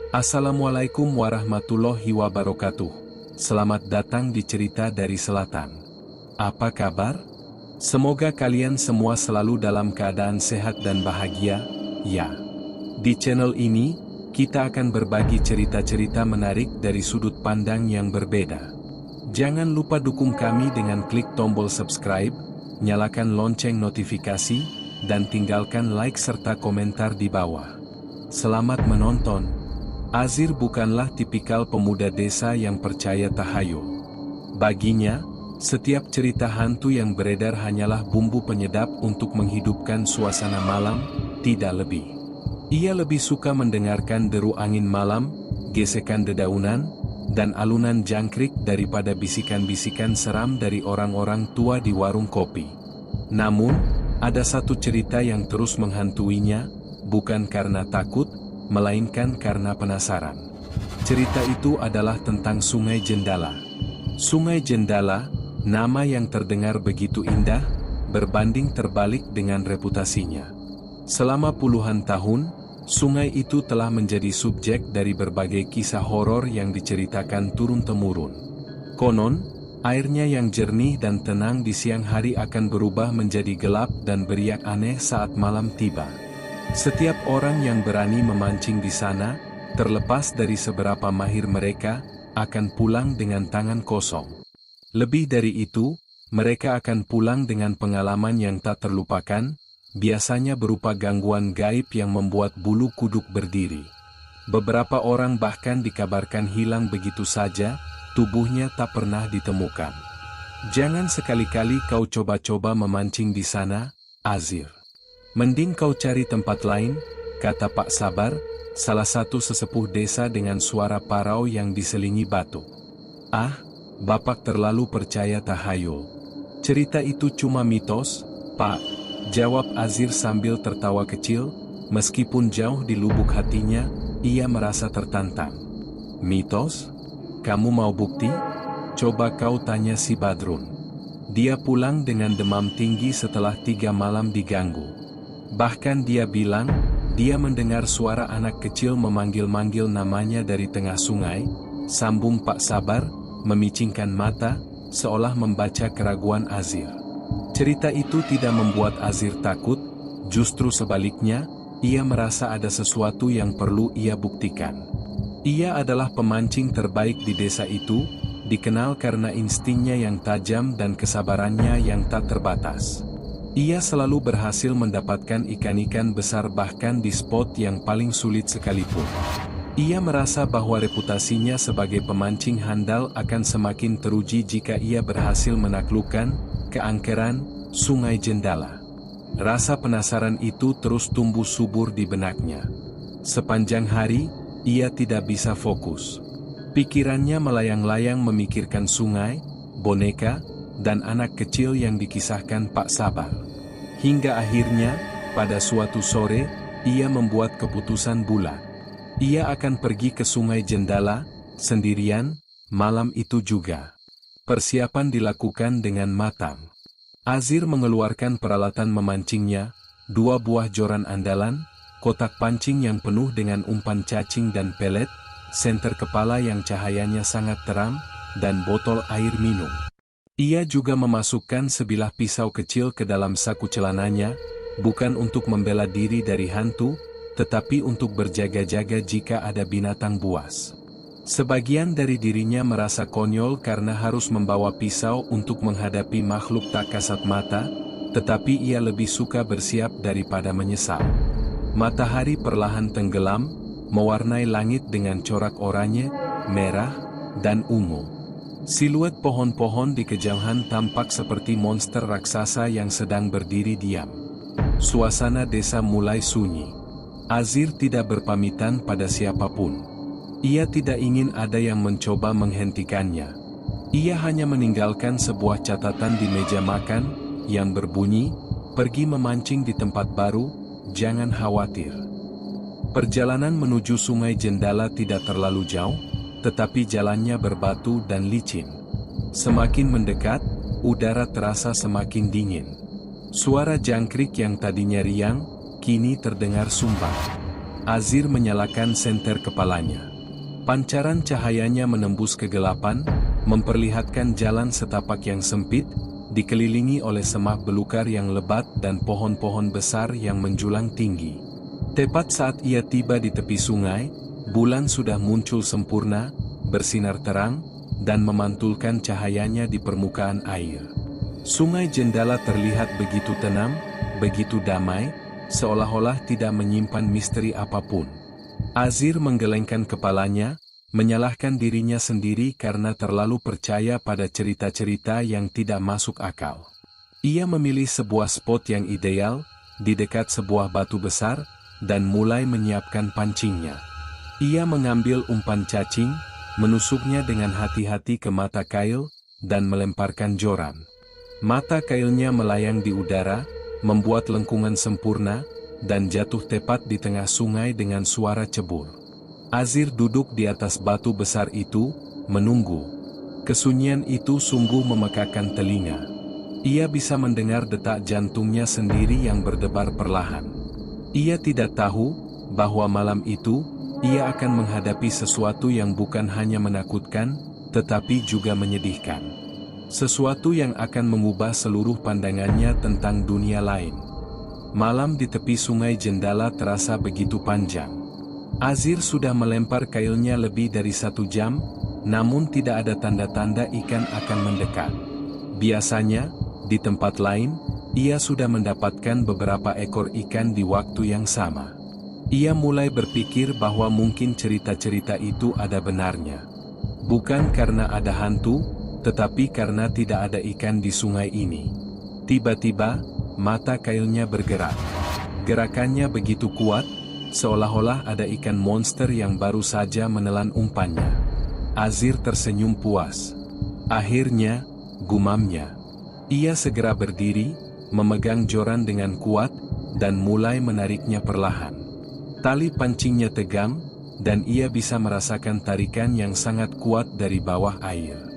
Assalamualaikum warahmatullahi wabarakatuh. Selamat datang di Cerita dari Selatan. Apa kabar? Semoga kalian semua selalu dalam keadaan sehat dan bahagia, ya. Di channel ini, kita akan berbagi cerita-cerita menarik dari sudut pandang yang berbeda. Jangan lupa dukung kami dengan klik tombol subscribe, nyalakan lonceng notifikasi, dan tinggalkan like serta komentar di bawah. Selamat menonton. Azir bukanlah tipikal pemuda desa yang percaya tahayul. Baginya, setiap cerita hantu yang beredar hanyalah bumbu penyedap untuk menghidupkan suasana malam, tidak lebih. Ia lebih suka mendengarkan deru angin malam, gesekan dedaunan, dan alunan jangkrik daripada bisikan-bisikan seram dari orang-orang tua di warung kopi. Namun, ada satu cerita yang terus menghantuinya, bukan karena takut, melainkan karena penasaran. Cerita itu adalah tentang Sungai Jendala. Sungai Jendala, nama yang terdengar begitu indah, berbanding terbalik dengan reputasinya. Selama puluhan tahun, sungai itu telah menjadi subjek dari berbagai kisah horor yang diceritakan turun-temurun. Konon, airnya yang jernih dan tenang di siang hari akan berubah menjadi gelap dan beriak aneh saat malam tiba. Setiap orang yang berani memancing di sana, terlepas dari seberapa mahir mereka, akan pulang dengan tangan kosong. Lebih dari itu, mereka akan pulang dengan pengalaman yang tak terlupakan, biasanya berupa gangguan gaib yang membuat bulu kuduk berdiri. Beberapa orang bahkan dikabarkan hilang begitu saja, tubuhnya tak pernah ditemukan. Jangan sekali-kali kau coba-coba memancing di sana, Azir. Mending kau cari tempat lain, kata Pak Sabar, salah satu sesepuh desa dengan suara parau yang diselingi batu. Ah, Bapak terlalu percaya tahayul. Cerita itu cuma mitos, Pak, jawab Azir sambil tertawa kecil, meskipun jauh di lubuk hatinya, ia merasa tertantang. Mitos? Kamu mau bukti? Coba kau tanya si Badrun. Dia pulang dengan demam tinggi setelah 3 malam diganggu. Bahkan dia bilang, dia mendengar suara anak kecil memanggil-manggil namanya dari tengah sungai, sambung Pak Sabar, memicingkan mata, seolah membaca keraguan Azir. Cerita itu tidak membuat Azir takut, justru sebaliknya, ia merasa ada sesuatu yang perlu ia buktikan. Ia adalah pemancing terbaik di desa itu, dikenal karena instingnya yang tajam dan kesabarannya yang tak terbatas. Ia selalu berhasil mendapatkan ikan-ikan besar bahkan di spot yang paling sulit sekalipun. Ia merasa bahwa reputasinya sebagai pemancing handal akan semakin teruji jika ia berhasil menaklukkan keangkeran Sungai Jendala. Rasa penasaran itu terus tumbuh subur di benaknya. Sepanjang hari, ia tidak bisa fokus. Pikirannya melayang-layang memikirkan sungai, boneka, dan anak kecil yang dikisahkan Pak Sabar. Hingga akhirnya, pada suatu sore, ia membuat keputusan bulat. Ia akan pergi ke Sungai Jendala, sendirian, malam itu juga. Persiapan dilakukan dengan matang. Azir mengeluarkan peralatan memancingnya, 2 buah joran andalan, kotak pancing yang penuh dengan umpan cacing dan pelet, senter kepala yang cahayanya sangat terang, dan botol air minum. Ia juga memasukkan sebilah pisau kecil ke dalam saku celananya, bukan untuk membela diri dari hantu, tetapi untuk berjaga-jaga jika ada binatang buas. Sebagian dari dirinya merasa konyol karena harus membawa pisau untuk menghadapi makhluk tak kasat mata, tetapi ia lebih suka bersiap daripada menyesal. Matahari perlahan tenggelam, mewarnai langit dengan corak oranye, merah, dan ungu. Siluet pohon-pohon di kejauhan tampak seperti monster raksasa yang sedang berdiri diam. Suasana desa mulai sunyi. Azir tidak berpamitan pada siapapun. Ia tidak ingin ada yang mencoba menghentikannya. Ia hanya meninggalkan sebuah catatan di meja makan, yang berbunyi, "Pergi memancing di tempat baru, jangan khawatir." Perjalanan menuju Sungai Jendala tidak terlalu jauh, tetapi jalannya berbatu dan licin. Semakin mendekat, udara terasa semakin dingin. Suara jangkrik yang tadinya riang, kini terdengar sumbang. Azir menyalakan senter kepalanya. Pancaran cahayanya menembus kegelapan, memperlihatkan jalan setapak yang sempit, dikelilingi oleh semak belukar yang lebat dan pohon-pohon besar yang menjulang tinggi. Tepat saat ia tiba di tepi sungai, bulan sudah muncul sempurna, bersinar terang, dan memantulkan cahayanya di permukaan air. Sungai Jendala terlihat begitu tenang, begitu damai, seolah-olah tidak menyimpan misteri apapun. Azir menggelengkan kepalanya, menyalahkan dirinya sendiri karena terlalu percaya pada cerita-cerita yang tidak masuk akal. Ia memilih sebuah spot yang ideal, di dekat sebuah batu besar, dan mulai menyiapkan pancingnya. Ia mengambil umpan cacing, menusuknya dengan hati-hati ke mata kail, dan melemparkan joran. Mata kailnya melayang di udara, membuat lengkungan sempurna, dan jatuh tepat di tengah sungai dengan suara cebur. Azir duduk di atas batu besar itu, menunggu. Kesunyian itu sungguh memekakan telinga. Ia bisa mendengar detak jantungnya sendiri yang berdebar perlahan. Ia tidak tahu bahwa malam itu, ia akan menghadapi sesuatu yang bukan hanya menakutkan, tetapi juga menyedihkan. Sesuatu yang akan mengubah seluruh pandangannya tentang dunia lain. Malam di tepi sungai Jendala terasa begitu panjang. Azir sudah melempar kailnya lebih dari 1 jam, namun tidak ada tanda-tanda ikan akan mendekat. Biasanya, di tempat lain, ia sudah mendapatkan beberapa ekor ikan di waktu yang sama. Ia mulai berpikir bahwa mungkin cerita-cerita itu ada benarnya. Bukan karena ada hantu, tetapi karena tidak ada ikan di sungai ini. Tiba-tiba, mata kailnya bergerak. Gerakannya begitu kuat, seolah-olah ada ikan monster yang baru saja menelan umpannya. Azir tersenyum puas. Akhirnya, gumamnya. Ia segera berdiri, memegang joran dengan kuat, dan mulai menariknya perlahan. Tali pancingnya tegang, dan ia bisa merasakan tarikan yang sangat kuat dari bawah air.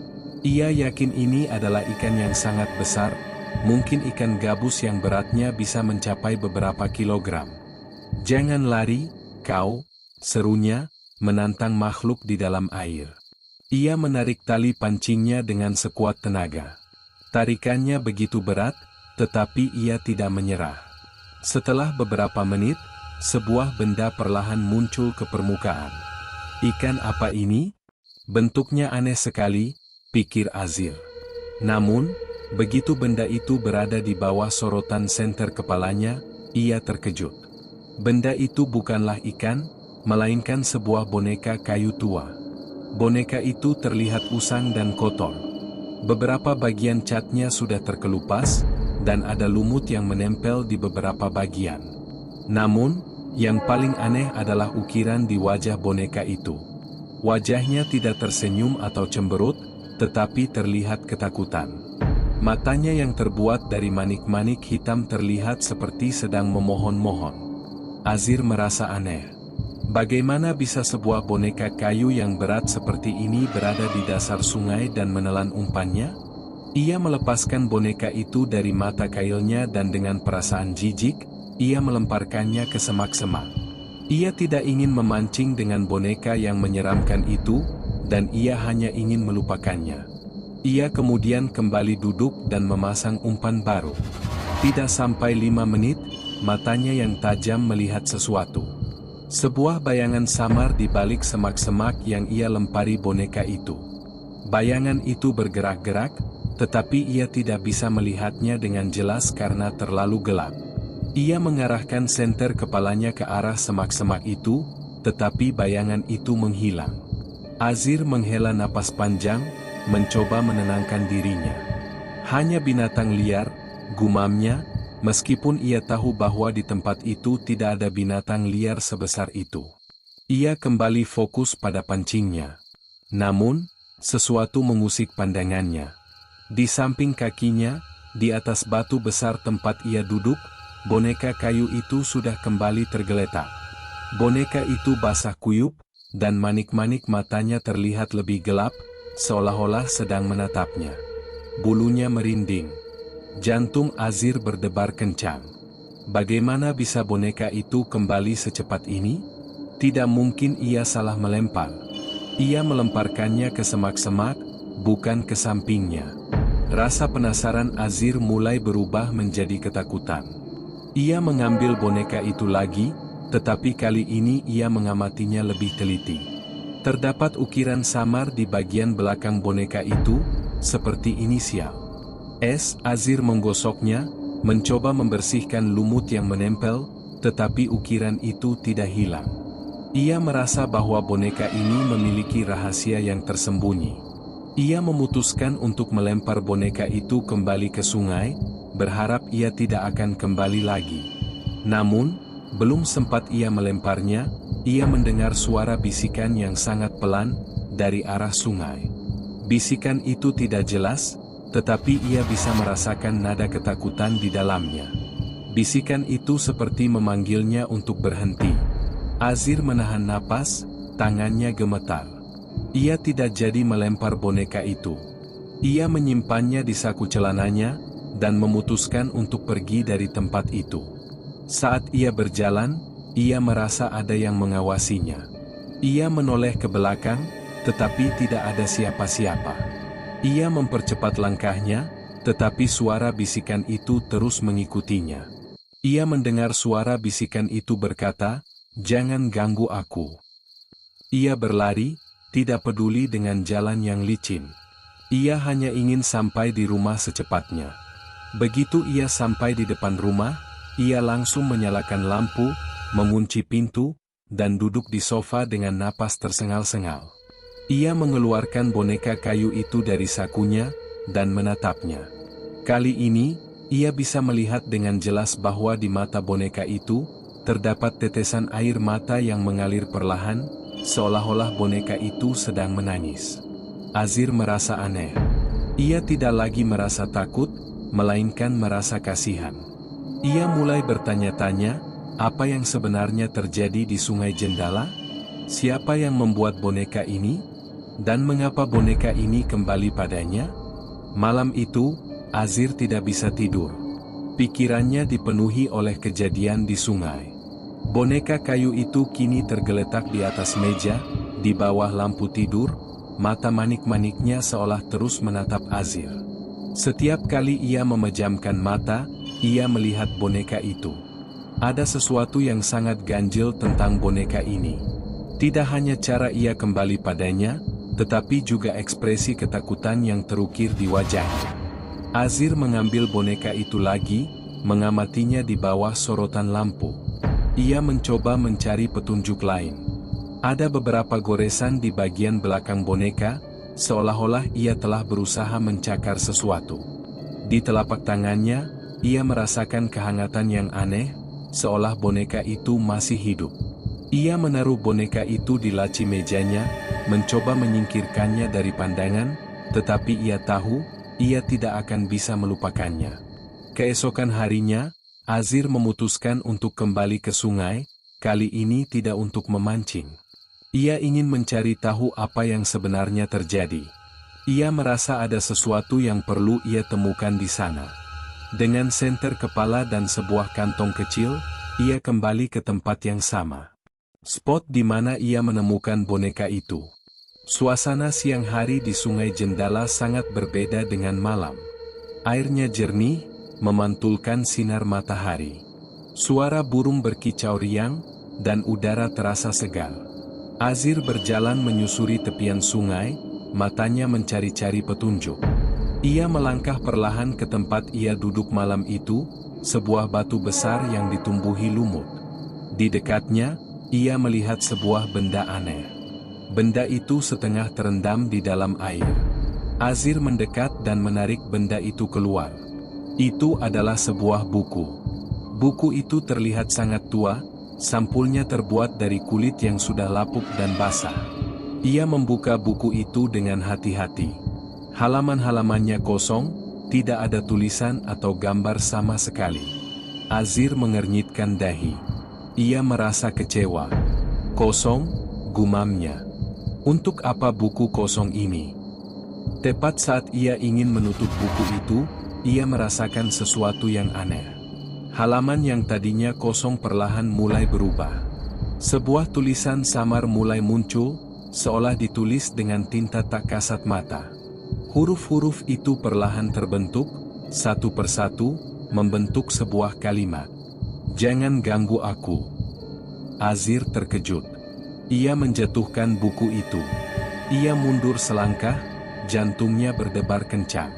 Ia yakin ini adalah ikan yang sangat besar, mungkin ikan gabus yang beratnya bisa mencapai beberapa kilogram. "Jangan lari, kau," serunya, menantang makhluk di dalam air. Ia menarik tali pancingnya dengan sekuat tenaga. Tarikannya begitu berat, tetapi ia tidak menyerah. Setelah beberapa menit, sebuah benda perlahan muncul ke permukaan. "Ikan apa ini? Bentuknya aneh sekali," pikir Azir. Namun, begitu benda itu berada di bawah sorotan senter kepalanya, ia terkejut. Benda itu bukanlah ikan, melainkan sebuah boneka kayu tua. Boneka itu terlihat usang dan kotor. Beberapa bagian catnya sudah terkelupas, dan ada lumut yang menempel di beberapa bagian. Namun, yang paling aneh adalah ukiran di wajah boneka itu. Wajahnya tidak tersenyum atau cemberut, tetapi terlihat ketakutan. Matanya yang terbuat dari manik-manik hitam terlihat seperti sedang memohon-mohon. Azir merasa aneh. Bagaimana bisa sebuah boneka kayu yang berat seperti ini berada di dasar sungai dan menelan umpannya? Ia melepaskan boneka itu dari mata kailnya dan dengan perasaan jijik, ia melemparkannya ke semak-semak. Ia tidak ingin memancing dengan boneka yang menyeramkan itu, dan ia hanya ingin melupakannya. Ia kemudian kembali duduk dan memasang umpan baru. Tidak sampai 5 menit, matanya yang tajam melihat sesuatu. Sebuah bayangan samar di balik semak-semak yang ia lempari boneka itu. Bayangan itu bergerak-gerak, tetapi ia tidak bisa melihatnya dengan jelas karena terlalu gelap. Ia mengarahkan senter kepalanya ke arah semak-semak itu, tetapi bayangan itu menghilang. Azir menghela napas panjang, mencoba menenangkan dirinya. "Hanya binatang liar," gumamnya, meskipun ia tahu bahwa di tempat itu tidak ada binatang liar sebesar itu. Ia kembali fokus pada pancingnya. Namun, sesuatu mengusik pandangannya. Di samping kakinya, di atas batu besar tempat ia duduk, boneka kayu itu sudah kembali tergeletak. Boneka itu basah kuyup, dan manik-manik matanya terlihat lebih gelap, seolah-olah sedang menatapnya. Bulunya merinding. Jantung Azir berdebar kencang. Bagaimana bisa boneka itu kembali secepat ini? Tidak mungkin ia salah melempar. Ia melemparkannya ke semak-semak, bukan ke sampingnya. Rasa penasaran Azir mulai berubah menjadi ketakutan. Ia mengambil boneka itu lagi, tetapi kali ini ia mengamatinya lebih teliti. Terdapat ukiran samar di bagian belakang boneka itu, seperti inisial S. Azir menggosoknya, mencoba membersihkan lumut yang menempel, tetapi ukiran itu tidak hilang. Ia merasa bahwa boneka ini memiliki rahasia yang tersembunyi. Ia memutuskan untuk melempar boneka itu kembali ke sungai, berharap ia tidak akan kembali lagi. Namun, belum sempat ia melemparnya, ia mendengar suara bisikan yang sangat pelan dari arah sungai. Bisikan itu tidak jelas, tetapi ia bisa merasakan nada ketakutan di dalamnya. Bisikan itu seperti memanggilnya untuk berhenti. Azir menahan napas, tangannya gemetar. Ia tidak jadi melempar boneka itu. Ia menyimpannya di saku celananya, dan memutuskan untuk pergi dari tempat itu. Saat ia berjalan, ia merasa ada yang mengawasinya. Ia menoleh ke belakang, tetapi tidak ada siapa-siapa. Ia mempercepat langkahnya, tetapi suara bisikan itu terus mengikutinya. Ia mendengar suara bisikan itu berkata, "Jangan ganggu aku." Ia berlari, tidak peduli dengan jalan yang licin. Ia hanya ingin sampai di rumah secepatnya. Begitu ia sampai di depan rumah, ia langsung menyalakan lampu, mengunci pintu, dan duduk di sofa dengan napas tersengal-sengal. Ia mengeluarkan boneka kayu itu dari sakunya, dan menatapnya. Kali ini, ia bisa melihat dengan jelas bahwa di mata boneka itu, terdapat tetesan air mata yang mengalir perlahan, seolah-olah boneka itu sedang menangis. Azir merasa aneh. Ia tidak lagi merasa takut, melainkan merasa kasihan. Ia mulai bertanya-tanya, apa yang sebenarnya terjadi di Sungai Jendala? Siapa yang membuat boneka ini? Dan mengapa boneka ini kembali padanya? Malam itu, Azir tidak bisa tidur. Pikirannya dipenuhi oleh kejadian di sungai. Boneka kayu itu kini tergeletak di atas meja, di bawah lampu tidur, mata manik-maniknya seolah terus menatap Azir. Setiap kali ia memejamkan mata, ia melihat boneka itu. Ada sesuatu yang sangat ganjil tentang boneka ini. Tidak hanya cara ia kembali padanya, tetapi juga ekspresi ketakutan yang terukir di wajahnya. Azir mengambil boneka itu lagi, mengamatinya di bawah sorotan lampu. Ia mencoba mencari petunjuk lain. Ada beberapa goresan di bagian belakang boneka, seolah-olah ia telah berusaha mencakar sesuatu. Di telapak tangannya, ia merasakan kehangatan yang aneh, seolah boneka itu masih hidup. Ia menaruh boneka itu di laci mejanya, mencoba menyingkirkannya dari pandangan, tetapi ia tahu, ia tidak akan bisa melupakannya. Keesokan harinya, Azir memutuskan untuk kembali ke sungai, kali ini tidak untuk memancing. Ia ingin mencari tahu apa yang sebenarnya terjadi. Ia merasa ada sesuatu yang perlu ia temukan di sana. Dengan senter kepala dan sebuah kantong kecil, ia kembali ke tempat yang sama. Spot di mana ia menemukan boneka itu. Suasana siang hari di Sungai Jendala sangat berbeda dengan malam. Airnya jernih, memantulkan sinar matahari. Suara burung berkicau riang, dan udara terasa segar. Azir berjalan menyusuri tepian sungai, matanya mencari-cari petunjuk. Ia melangkah perlahan ke tempat ia duduk malam itu, sebuah batu besar yang ditumbuhi lumut. Di dekatnya, ia melihat sebuah benda aneh. Benda itu setengah terendam di dalam air. Azir mendekat dan menarik benda itu keluar. Itu adalah sebuah buku. Buku itu terlihat sangat tua, sampulnya terbuat dari kulit yang sudah lapuk dan basah. Ia membuka buku itu dengan hati-hati. Halaman-halamannya kosong, tidak ada tulisan atau gambar sama sekali. Azir mengernyitkan dahi. Ia merasa kecewa. Kosong, gumamnya. Untuk apa buku kosong ini? Tepat saat ia ingin menutup buku itu, ia merasakan sesuatu yang aneh. Halaman yang tadinya kosong perlahan mulai berubah. Sebuah tulisan samar mulai muncul, seolah ditulis dengan tinta tak kasat mata. Huruf-huruf itu perlahan terbentuk, satu persatu, membentuk sebuah kalimat. "Jangan ganggu aku." Azir terkejut. Ia menjatuhkan buku itu. Ia mundur selangkah, jantungnya berdebar kencang.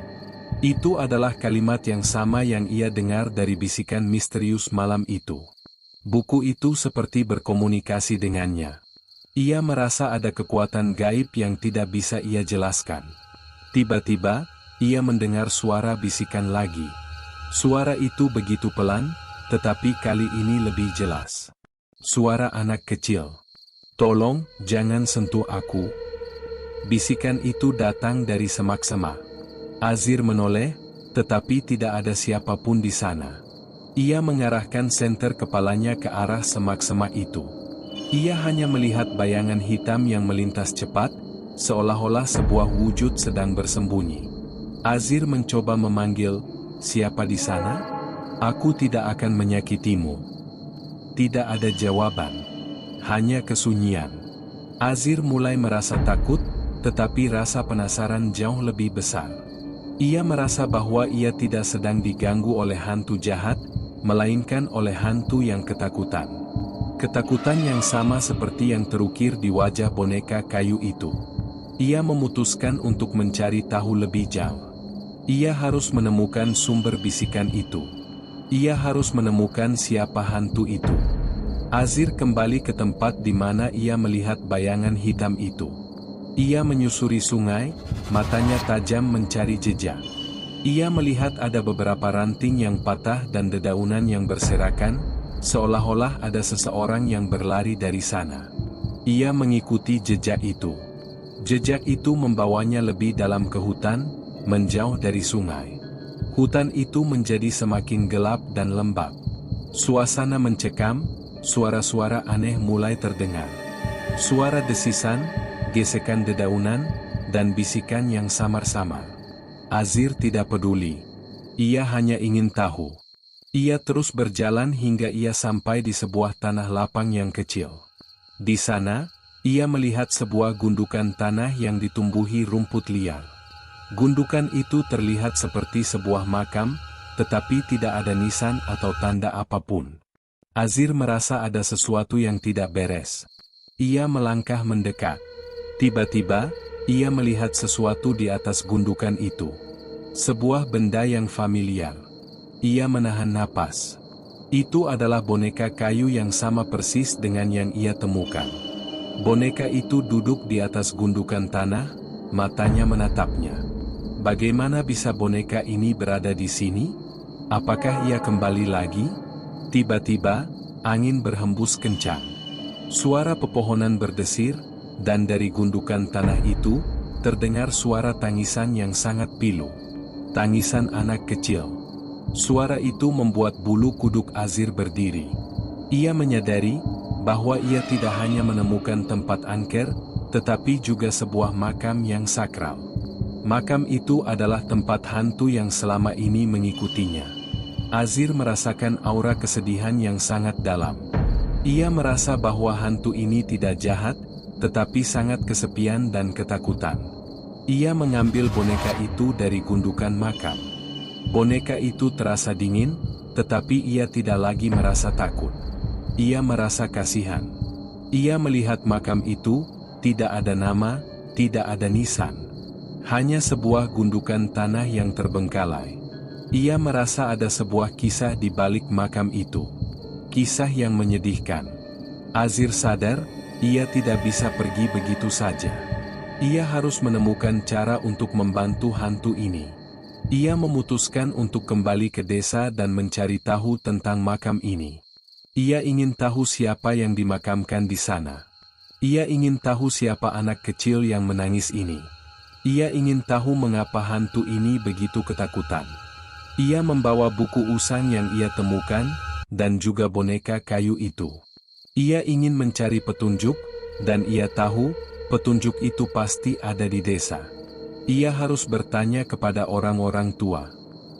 Itu adalah kalimat yang sama yang ia dengar dari bisikan misterius malam itu. Buku itu seperti berkomunikasi dengannya. Ia merasa ada kekuatan gaib yang tidak bisa ia jelaskan. Tiba-tiba, ia mendengar suara bisikan lagi. Suara itu begitu pelan, tetapi kali ini lebih jelas. Suara anak kecil. "Tolong, jangan sentuh aku." Bisikan itu datang dari semak-semak. Azir menoleh, tetapi tidak ada siapapun di sana. Ia mengarahkan senter kepalanya ke arah semak-semak itu. Ia hanya melihat bayangan hitam yang melintas cepat, seolah-olah sebuah wujud sedang bersembunyi. Azir mencoba memanggil, "Siapa di sana? Aku tidak akan menyakitimu." Tidak ada jawaban. Hanya kesunyian. Azir mulai merasa takut, tetapi rasa penasaran jauh lebih besar. Ia merasa bahwa ia tidak sedang diganggu oleh hantu jahat, melainkan oleh hantu yang ketakutan. Ketakutan yang sama seperti yang terukir di wajah boneka kayu itu. Ia memutuskan untuk mencari tahu lebih jauh. Ia harus menemukan sumber bisikan itu. Ia harus menemukan siapa hantu itu. Azir kembali ke tempat di mana ia melihat bayangan hitam itu. Ia menyusuri sungai, matanya tajam mencari jejak. Ia melihat ada beberapa ranting yang patah dan dedaunan yang berserakan, seolah-olah ada seseorang yang berlari dari sana. Ia mengikuti jejak itu. Jejak itu membawanya lebih dalam ke hutan, menjauh dari sungai. Hutan itu menjadi semakin gelap dan lembab. Suasana mencekam, suara-suara aneh mulai terdengar. Suara desisan, gesekan dedaunan, dan bisikan yang samar-samar. Azir tidak peduli. Ia hanya ingin tahu. Ia terus berjalan hingga ia sampai di sebuah tanah lapang yang kecil. Di sana, ia melihat sebuah gundukan tanah yang ditumbuhi rumput liar. Gundukan itu terlihat seperti sebuah makam, tetapi tidak ada nisan atau tanda apapun. Azir merasa ada sesuatu yang tidak beres. Ia melangkah mendekat. Tiba-tiba, ia melihat sesuatu di atas gundukan itu. Sebuah benda yang familiar. Ia menahan napas. Itu adalah boneka kayu yang sama persis dengan yang ia temukan. Boneka itu duduk di atas gundukan tanah, matanya menatapnya. Bagaimana bisa boneka ini berada di sini? Apakah ia kembali lagi? Tiba-tiba, angin berhembus kencang. Suara pepohonan berdesir, dan dari gundukan tanah itu, terdengar suara tangisan yang sangat pilu. Tangisan anak kecil. Suara itu membuat bulu kuduk Azir berdiri. Ia menyadari bahwa ia tidak hanya menemukan tempat angker, tetapi juga sebuah makam yang sakral. Makam itu adalah tempat hantu yang selama ini mengikutinya. Azir merasakan aura kesedihan yang sangat dalam. Ia merasa bahwa hantu ini tidak jahat, tetapi sangat kesepian dan ketakutan. Ia mengambil boneka itu dari gundukan makam. Boneka itu terasa dingin, tetapi ia tidak lagi merasa takut. Ia merasa kasihan. Ia melihat makam itu, tidak ada nama, tidak ada nisan. Hanya sebuah gundukan tanah yang terbengkalai. Ia merasa ada sebuah kisah di balik makam itu. Kisah yang menyedihkan. Azir sadar, ia tidak bisa pergi begitu saja. Ia harus menemukan cara untuk membantu hantu ini. Ia memutuskan untuk kembali ke desa dan mencari tahu tentang makam ini. Ia ingin tahu siapa yang dimakamkan di sana. Ia ingin tahu siapa anak kecil yang menangis ini. Ia ingin tahu mengapa hantu ini begitu ketakutan. Ia membawa buku usang yang ia temukan, dan juga boneka kayu itu. Ia ingin mencari petunjuk, dan ia tahu, petunjuk itu pasti ada di desa. Ia harus bertanya kepada orang-orang tua.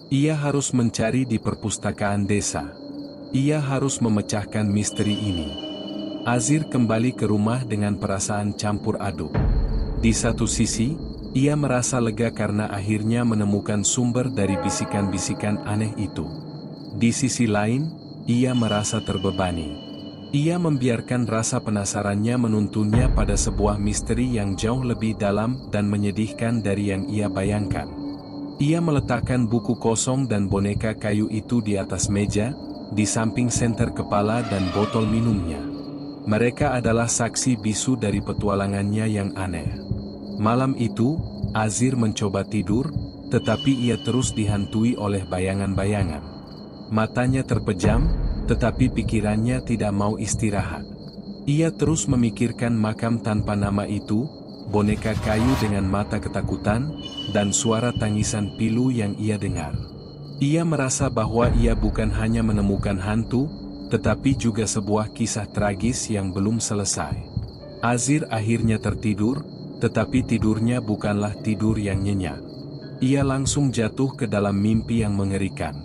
Ia harus mencari di perpustakaan desa. Ia harus memecahkan misteri ini. Azir kembali ke rumah dengan perasaan campur aduk. Di satu sisi, ia merasa lega karena akhirnya menemukan sumber dari bisikan-bisikan aneh itu. Di sisi lain, ia merasa terbebani. Ia membiarkan rasa penasarannya menuntunnya pada sebuah misteri yang jauh lebih dalam dan menyedihkan dari yang ia bayangkan. Ia meletakkan buku kosong dan boneka kayu itu di atas meja, di samping senter kepala dan botol minumnya. Mereka adalah saksi bisu dari petualangannya yang aneh. Malam itu, Azir mencoba tidur, tetapi ia terus dihantui oleh bayangan-bayangan. Matanya terpejam, tetapi pikirannya tidak mau istirahat. Ia terus memikirkan makam tanpa nama itu, boneka kayu dengan mata ketakutan, dan suara tangisan pilu yang ia dengar. Ia merasa bahwa ia bukan hanya menemukan hantu, tetapi juga sebuah kisah tragis yang belum selesai. Azir akhirnya tertidur, tetapi tidurnya bukanlah tidur yang nyenyak. Ia langsung jatuh ke dalam mimpi yang mengerikan.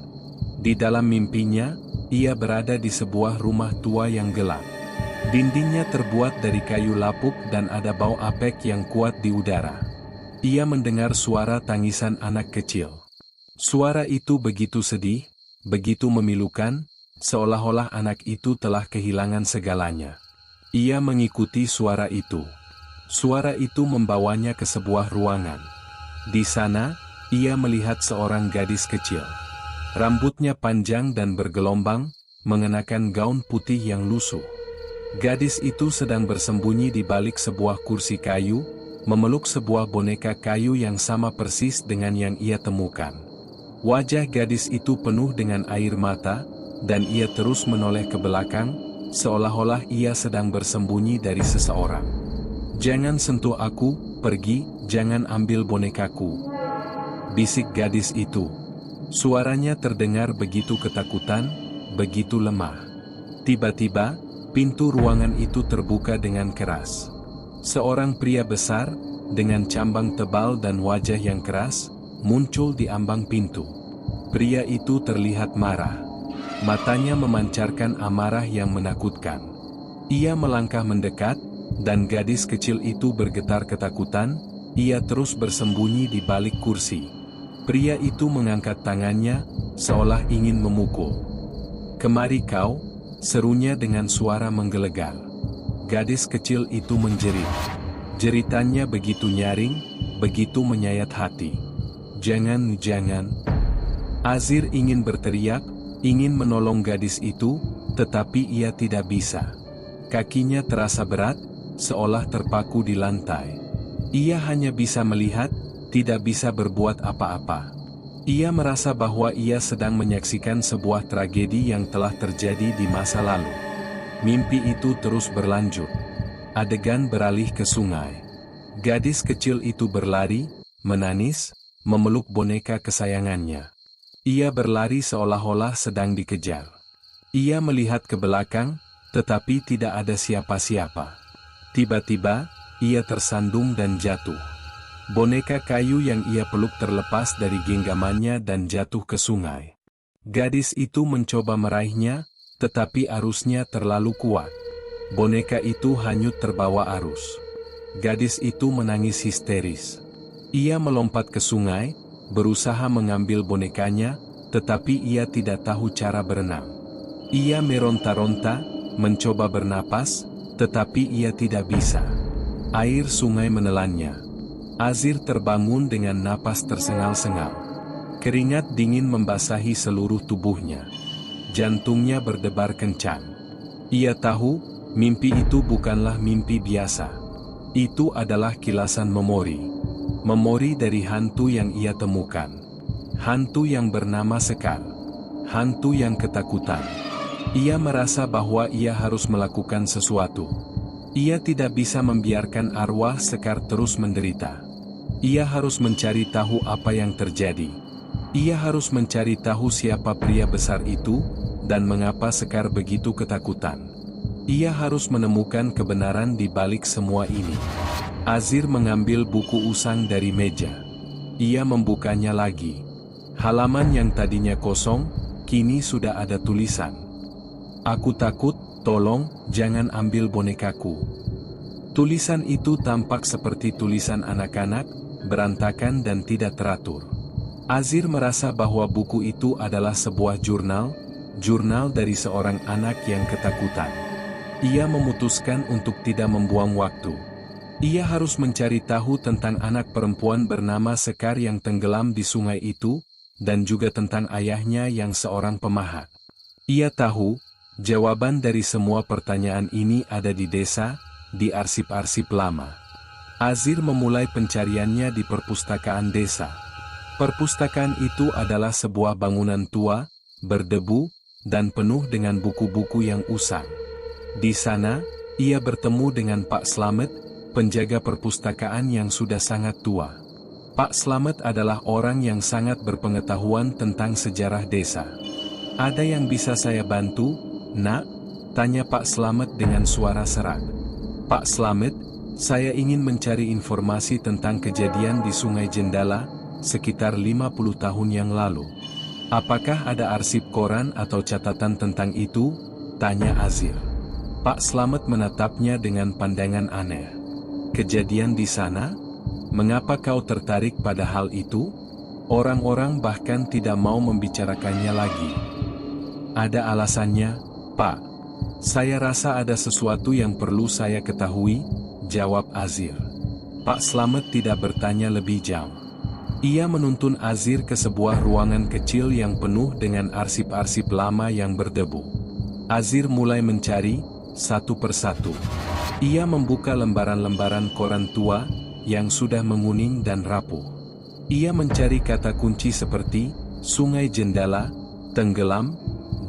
Di dalam mimpinya, ia berada di sebuah rumah tua yang gelap. Dindingnya terbuat dari kayu lapuk dan ada bau apek yang kuat di udara. Ia mendengar suara tangisan anak kecil. Suara itu begitu sedih, begitu memilukan, seolah-olah anak itu telah kehilangan segalanya. Ia mengikuti suara itu. Suara itu membawanya ke sebuah ruangan. Di sana, ia melihat seorang gadis kecil. Rambutnya panjang dan bergelombang, mengenakan gaun putih yang lusuh. Gadis itu sedang bersembunyi di balik sebuah kursi kayu, memeluk sebuah boneka kayu yang sama persis dengan yang ia temukan. Wajah gadis itu penuh dengan air mata, dan ia terus menoleh ke belakang, seolah-olah ia sedang bersembunyi dari seseorang. "Jangan sentuh aku, pergi, jangan ambil bonekaku," bisik gadis itu. Suaranya terdengar begitu ketakutan, begitu lemah. Tiba-tiba, pintu ruangan itu terbuka dengan keras. Seorang pria besar, dengan cambang tebal dan wajah yang keras, muncul di ambang pintu. Pria itu terlihat marah. Matanya memancarkan amarah yang menakutkan. Ia melangkah mendekat, dan gadis kecil itu bergetar ketakutan. Ia terus bersembunyi di balik kursi. Pria itu mengangkat tangannya, seolah ingin memukul. "Kemari kau," serunya dengan suara menggelegar. Gadis kecil itu menjerit. Jeritannya begitu nyaring, begitu menyayat hati. "Jangan, jangan." Azir ingin berteriak, ingin menolong gadis itu, tetapi ia tidak bisa. Kakinya terasa berat, seolah terpaku di lantai. Ia hanya bisa melihat, tidak bisa berbuat apa-apa. Ia merasa bahwa ia sedang menyaksikan sebuah tragedi yang telah terjadi di masa lalu. Mimpi itu terus berlanjut. Adegan beralih ke sungai. Gadis kecil itu berlari, menangis, memeluk boneka kesayangannya. Ia berlari seolah-olah sedang dikejar. Ia melihat ke belakang, tetapi tidak ada siapa-siapa. Tiba-tiba, ia tersandung dan jatuh. Boneka kayu yang ia peluk terlepas dari genggamannya dan jatuh ke sungai. Gadis itu mencoba meraihnya, tetapi arusnya terlalu kuat. Boneka itu hanyut terbawa arus. Gadis itu menangis histeris. Ia melompat ke sungai, berusaha mengambil bonekanya, tetapi ia tidak tahu cara berenang. Ia meronta-ronta, mencoba bernapas, tetapi ia tidak bisa. Air sungai menelannya. Azir terbangun dengan napas tersengal-sengal. Keringat dingin membasahi seluruh tubuhnya. Jantungnya berdebar kencang. Ia tahu, mimpi itu bukanlah mimpi biasa. Itu adalah kilasan memori. Memori dari hantu yang ia temukan. Hantu yang bernama Sekar. Hantu yang ketakutan. Ia merasa bahwa ia harus melakukan sesuatu. Ia tidak bisa membiarkan arwah Sekar terus menderita. Ia harus mencari tahu apa yang terjadi. Ia harus mencari tahu siapa pria besar itu, dan mengapa Sekar begitu ketakutan. Ia harus menemukan kebenaran di balik semua ini. Azir mengambil buku usang dari meja. Ia membukanya lagi. Halaman yang tadinya kosong, kini sudah ada tulisan. Aku takut, tolong, jangan ambil bonekaku. Tulisan itu tampak seperti tulisan anak-anak, berantakan dan tidak teratur. Azir merasa bahwa buku itu adalah sebuah jurnal dari seorang anak yang ketakutan. Ia memutuskan untuk tidak membuang waktu. Ia harus mencari tahu tentang anak perempuan bernama Sekar yang tenggelam di sungai itu, dan juga tentang ayahnya yang seorang pemahat. Ia tahu, jawaban dari semua pertanyaan ini ada di desa, di arsip-arsip lama. Azir memulai pencariannya di perpustakaan desa. Perpustakaan itu adalah sebuah bangunan tua, berdebu, dan penuh dengan buku-buku yang usang. Di sana, ia bertemu dengan Pak Slamet, penjaga perpustakaan yang sudah sangat tua. Pak Slamet adalah orang yang sangat berpengetahuan tentang sejarah desa. "Ada yang bisa saya bantu, Nak?" tanya Pak Slamet dengan suara serak. "Pak Slamet, saya ingin mencari informasi tentang kejadian di Sungai Jendala, sekitar 50 tahun yang lalu. Apakah ada arsip koran atau catatan tentang itu?" tanya Azir. Pak Slamet menatapnya dengan pandangan aneh. "Kejadian di sana? Mengapa kau tertarik pada hal itu? Orang-orang bahkan tidak mau membicarakannya lagi." "Ada alasannya, Pak. Saya rasa ada sesuatu yang perlu saya ketahui," jawab Azir. Pak Slamet tidak bertanya lebih jauh. Ia menuntun Azir ke sebuah ruangan kecil yang penuh dengan arsip-arsip lama yang berdebu. Azir mulai mencari, satu persatu. Ia membuka lembaran-lembaran koran tua, yang sudah menguning dan rapuh. Ia mencari kata kunci seperti, Sungai Jendala, tenggelam,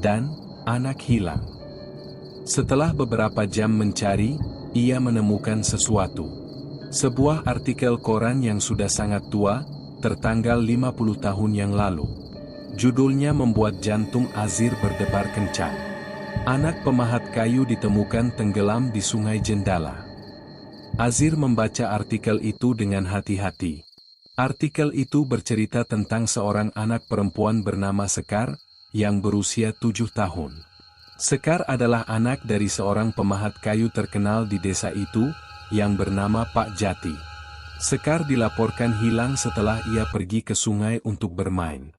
dan anak hilang. Setelah beberapa jam mencari, ia menemukan sesuatu. Sebuah artikel koran yang sudah sangat tua, tertanggal 50 tahun yang lalu. Judulnya membuat jantung Azir berdebar kencang. Anak pemahat kayu ditemukan tenggelam di Sungai Jendala. Azir membaca artikel itu dengan hati-hati. Artikel itu bercerita tentang seorang anak perempuan bernama Sekar, yang berusia 7 tahun. Sekar adalah anak dari seorang pemahat kayu terkenal di desa itu, yang bernama Pak Jati. Sekar dilaporkan hilang setelah ia pergi ke sungai untuk bermain.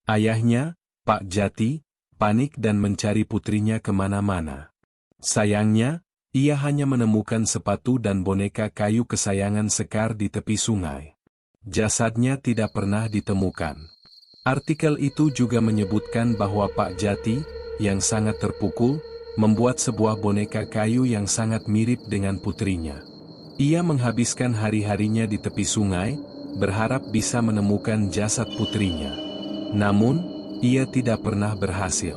Ayahnya, Pak Jati, panik dan mencari putrinya kemana-mana. Sayangnya, ia hanya menemukan sepatu dan boneka kayu kesayangan Sekar di tepi sungai. Jasadnya tidak pernah ditemukan. Artikel itu juga menyebutkan bahwa Pak Jati, yang sangat terpukul, membuat sebuah boneka kayu yang sangat mirip dengan putrinya. Ia menghabiskan hari-harinya di tepi sungai, berharap bisa menemukan jasad putrinya. Namun, ia tidak pernah berhasil.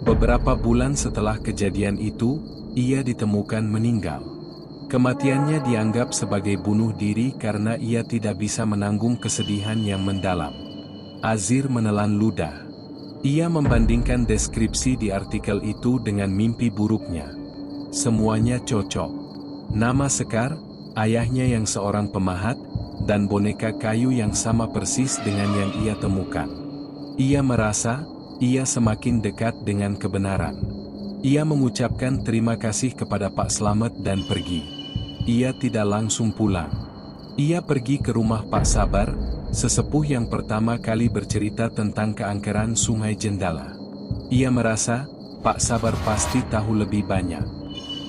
Beberapa bulan setelah kejadian itu, ia ditemukan meninggal. Kematiannya dianggap sebagai bunuh diri karena ia tidak bisa menanggung kesedihan yang mendalam. Azir menelan ludah. Ia membandingkan deskripsi di artikel itu dengan mimpi buruknya. Semuanya cocok. Nama Sekar, ayahnya yang seorang pemahat, dan boneka kayu yang sama persis dengan yang ia temukan. Ia merasa, ia semakin dekat dengan kebenaran. Ia mengucapkan terima kasih kepada Pak Slamet dan pergi. Ia tidak langsung pulang. Ia pergi ke rumah Pak Sabar, sesepuh yang pertama kali bercerita tentang keangkeran Sungai Jendala. Ia merasa, Pak Sabar pasti tahu lebih banyak.